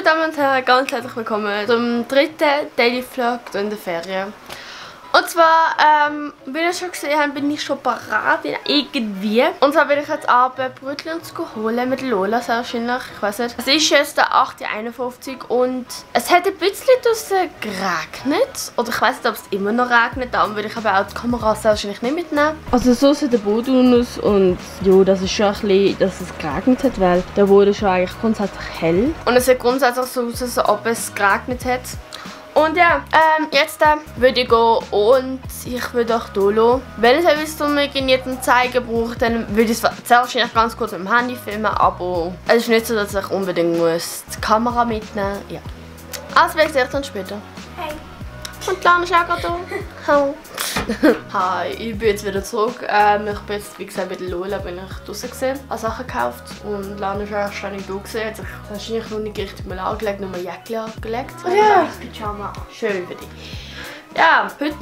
Liebe Damen und Herren, ganz herzlich willkommen zum dritten Daily Vlog in der Ferien. Und zwar, wie ihr schon gesehen habt, bin ich schon parat irgendwie. Und zwar will ich jetzt Abend Brötchen holen mit Lola, sehr wahrscheinlich. Ich weiß nicht. Es ist jetzt der 8.51 Uhr und es hat ein bisschen draussen geregnet. Oder ich weiß nicht, ob es immer noch regnet. Darum will ich aber auch die Kamera sehr wahrscheinlich nicht mitnehmen. Also so sieht der Boden aus und ja, das ist schon ein bisschen, dass es geregnet hat, weil der Boden ist schon eigentlich grundsätzlich hell. Und es sieht grundsätzlich so aus, als ob es geregnet hat. Und ja, jetzt würde ich gehen und ich würde auch hier lassen. Wenn es etwas zum jetzt zeigen braucht, dann würde ich es sehr wahrscheinlich ganz kurz mit dem Handy filmen, aber es ist nicht so, dass ich unbedingt muss die Kamera mitnehmen muss. Ja. Also, wir sehen uns dann später. Hey. Und Lana ist auch gerade da. Hallo. Hi, ich bin jetzt wieder zurück. Ich bin jetzt, wie gesagt, bei der Lola bin ich draußen gesehen, habe Sachen gekauft und Lana ist eigentlich schon nicht da gesehen. Hat sich wahrscheinlich noch nicht richtig mal angelegt, nur ein Jäckchen angelegt. Oh ja, das Pyjama. Schön für dich. Ja, heute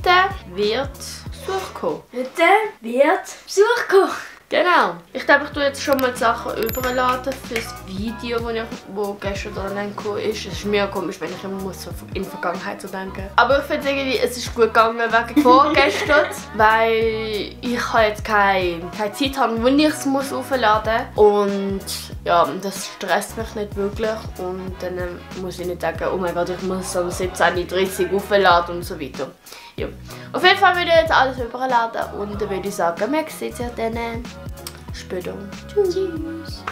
wird Besuch kommen. Heute wird Besuch kommen. Genau. Ich glaube, ich tue jetzt schon mal die Sachen überladen für das Video, das gestern online gekommen ist. Es ist mir komisch, wenn ich immer muss in die Vergangenheit so denken. Aber ich finde irgendwie, es ist gut gegangen wegen vorgestern, weil ich halt jetzt keine Zeit habe, wo ich es aufladen muss. Und ja, das stresst mich nicht wirklich. Und dann muss ich nicht sagen, oh mein Gott, ich muss um 17:30 Uhr aufladen und so weiter. Ja. Auf jeden Fall würde ich jetzt alles überladen und dann würde ich sagen, wir sehen uns ja dann später. Tschüss.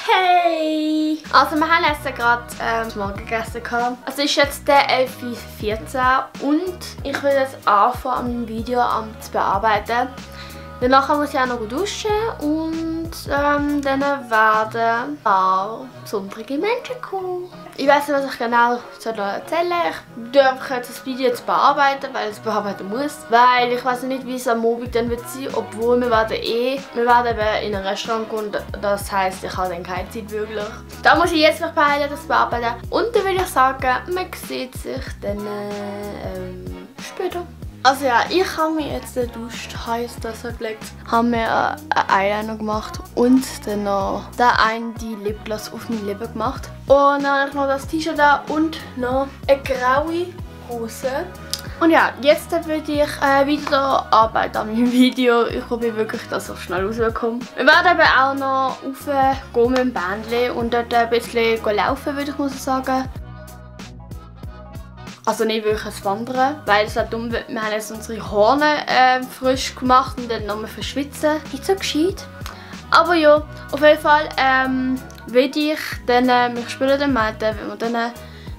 Hey! Also wir haben jetzt gerade Morgen gegessen. Es ist jetzt der 11:14 Uhr und ich will jetzt anfangen, mein Video zu bearbeiten. Danach muss ich auch noch duschen und dann werden ein paar besondere Menschen kommen. Ich weiß nicht, was ich genau erzählen soll. Ich darf jetzt das Video jetzt bearbeiten, weil ich es bearbeiten muss. Weil ich weiß nicht, wie es am Abend dann wird sein, obwohl wir werden eben in ein Restaurant gehen. Das heisst, ich habe dann keine Zeit wirklich. Da muss ich jetzt noch beeilen, das bearbeiten. Und dann würde ich sagen, man sieht sich dann später. Also ja, ich habe mir jetzt geduscht, heiß das gelegt, habe mir einen Eyeliner gemacht und dann noch die Lipgloss auf meine Lippen gemacht. Und dann habe ich noch das T-Shirt da und noch eine graue Hose. Und ja, jetzt würde ich wieder arbeiten an meinem Video. Ich hoffe wirklich, dass ich schnell rauskomme. Wir werden eben auch noch raufgehen mit dem Bändchen und dort ein bisschen laufen, würde ich mal sagen. Also nicht wirklich ein Wandern, weil es halt dumm wird. Wir haben jetzt unsere Horne frisch gemacht und dann nochmal verschwitzen. Nicht so gescheit. Aber ja, auf jeden Fall will ich dann mich später dann melden, wenn wir dann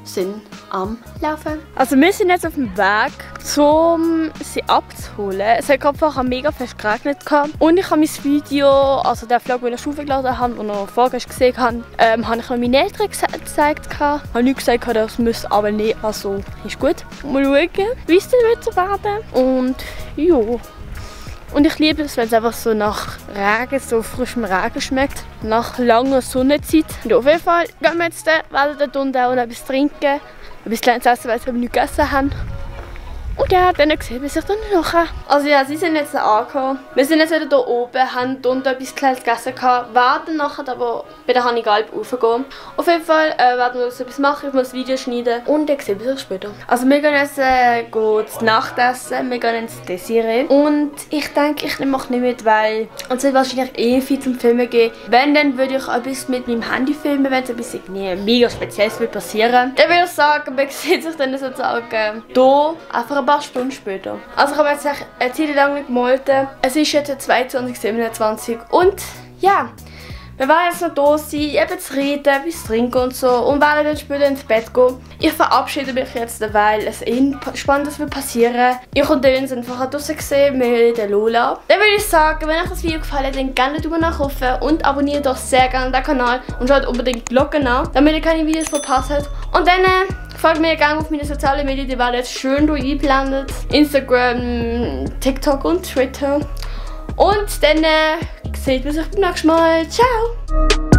sind am Laufen. Also wir sind jetzt auf dem Weg, um sie abzuholen. Es hat gerade vorher mega fest geregnet. Und ich habe mein Video, also den Vlog, den ich hochgeladen habe und noch vorgestern gesehen habe, habe ich noch meinen Eltern gezeigt. Ich habe nicht gesagt, das müsste aber nicht. Also ist gut. Mal schauen, wie es dann wird werden. Und ja. Und ich liebe es, wenn es einfach so nach Regen, so frischem Regen schmeckt. Nach langer Sonnenzeit. Und auf jeden Fall gehen wir jetzt, werden dort unten auch noch etwas trinken. Ein bisschen zu essen, weil wir nicht gegessen haben. Und ja, dann sehen wir sich dann nachher. Also ja, sie sind jetzt angekommen. Wir sind jetzt wieder hier oben, haben hier unten etwas Kleines gegessen, werden nachher aber bei der Hannigalb raufgehen. Auf jeden Fall werden wir uns etwas machen, ich muss ein Video schneiden und dann sehen wir uns später. Also wir gehen jetzt zu Nachtessen, wir gehen ins Desiree. Und ich denke, ich mache nicht mit, weil es wird wahrscheinlich eh viel zum Filmen geben. Wenn, dann würde ich etwas mit meinem Handy filmen, wenn es etwas mega Spezielles wird passieren. Dann würde ich sagen, wir sehen sich dann sozusagen hier einfach ein paar Stunden später. Also ich habe jetzt eine Zeit lang nicht gemolten. Es ist jetzt 22:27 und ja, wir werden jetzt noch da sein, eben zu reden, etwas trinken und so und werden dann später ins Bett gehen. Ich verabschiede mich jetzt, weil es Spannendes wird passieren. Ich und Dylan sind vorher draußen gesehen mit der Lola. Dann würde ich sagen, wenn euch das Video gefallen hat, dann gerne Daumen nach oben und abonniert doch sehr gerne den Kanal und schaut unbedingt die Glocke an, damit ihr keine Videos verpasst. Und dann folgt mir gerne auf meine sozialen Medien, die werden jetzt schön hier eingeblendet. Instagram, TikTok und Twitter. Und dann sehen wir uns beim nächsten Mal. Ciao!